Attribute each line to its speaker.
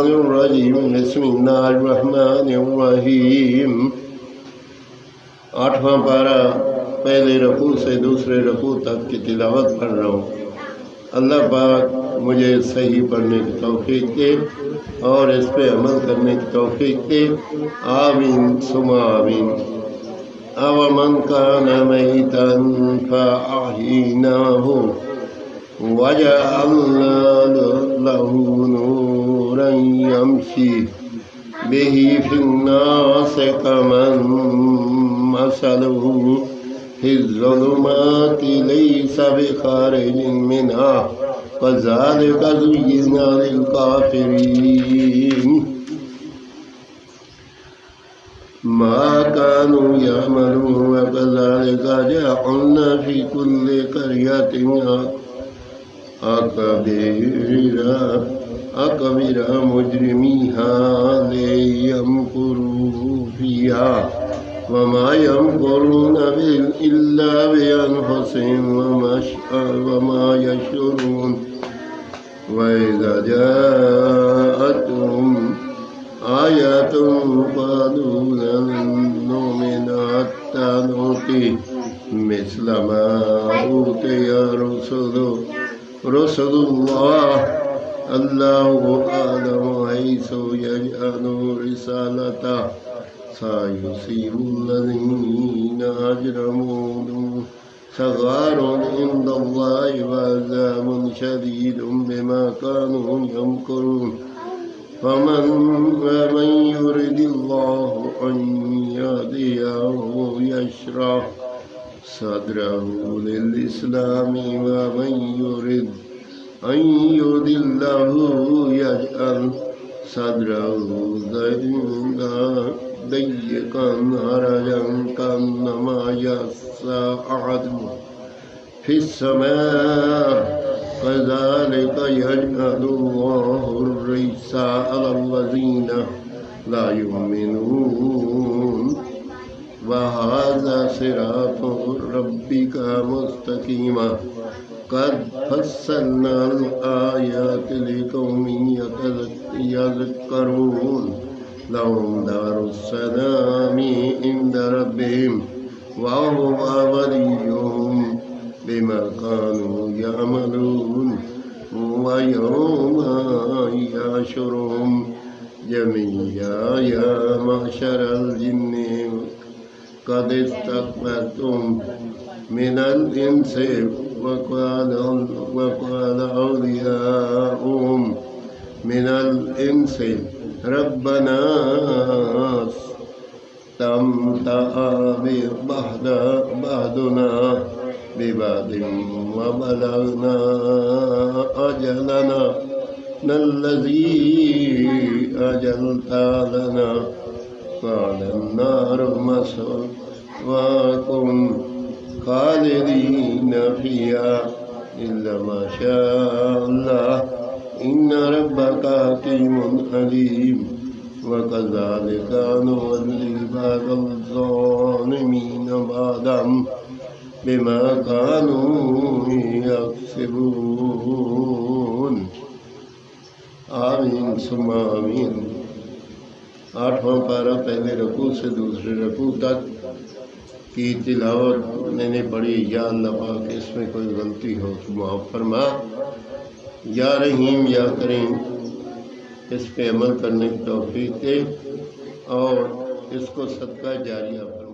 Speaker 1: बिस्मिल्लाहिर्रहमानिर्रहीम। आठवां पारा पहले रकू से दूसरे रकू तक की तिलावत कर रहा हूँ। अल्लाह पाक मुझे सही पढ़ने की तौफीक दे और इस पे अमल करने की तौफीक दे। आमीन सुमा आमीन। अवमन कान मैतन फअहयीनाहु वजअलना लहू नूरन यमशी बिही फिन्नास कमन मसलहु फिज़्ज़ुलुमाति लैसा बिखारिजिन मिन्हा कज़ालिका ज़ुय्यिना लिलकाफ़िरीन मा कानू यअमलून वकज़ालिका जअलना फी कुल्लि क़र्यतिन अकबीरा मुजरिमीहा लियमकुरू फ़ीहा वमा यमकुरून इल्ला बिअनफुसिहिम वमा यशऊरून वइज़ा जाअतहुम आयतुन क़ालू लन नु'मिना हत्ता नूती मिस्ल मा ऊतिय रुसुलुल्लाह अल्लाहु अअलमु हैसु यजअलु रिसालतह सयुसीबुल्लज़ीना अजरमू सग़ारुन इंदल्लाहि वअज़ाबुन शदीदुन बिमा कानू यमकुरून फमन युरिदिल्लाहु अन यहदियहु यशरह सद्रहु लिल-इस्लामी वमन युरिद अन युदिल्लहु यजअल सद्रहु दय्यक़न हरजन कन्नमा यस्अअदु फिस्समाअ कज़ालिका यजअलुल्लाहु अर्रिज्सा अलल्लज़ीना ला युमिनून वहाज़ा सिरातु रब्बिका मुस्तक़ीमा क़द फ़स्सलनाल आयाति लिक़ौमिन यज़क्करून लहुम दारुस्सलामी इंद रब्बिहिम व हुवा वलियुहुम बिमा कानू यअमलून व यौमा यहशुरुहुम जमीआ या मअशरल जिन्नि क़द इस्तक्बरतुम मिनल इंसि वक़ाल औलियाउहुम मिनल इंसि रब्बना इस्तमतअ बअदुना बिबअदिन व बलगना अजलना नल्लज़ी अजलता लना क़ाल अन्नारु मस्वाकुम खालिदीन फ़ीहा इल्ला मा शाअल्लाह इन्न रब्बका हकीमुन अलीम व कज़ालिका नुवल्ली बअदल ज़ालिमीन बअदम बिमा कानू यक्सिबून। आमीन सुम्मा आमीन। आठवां पारा पहले रकू से दूसरे रकू तक की तिलावत मैंने पढ़ी। या अल्लाह पाक इसमें कोई गलती हो तो माफ़ फरमा। या रहीम या करीम इस पे अमल करने की तौफीक दे और इसको सदका जारिया फरमा।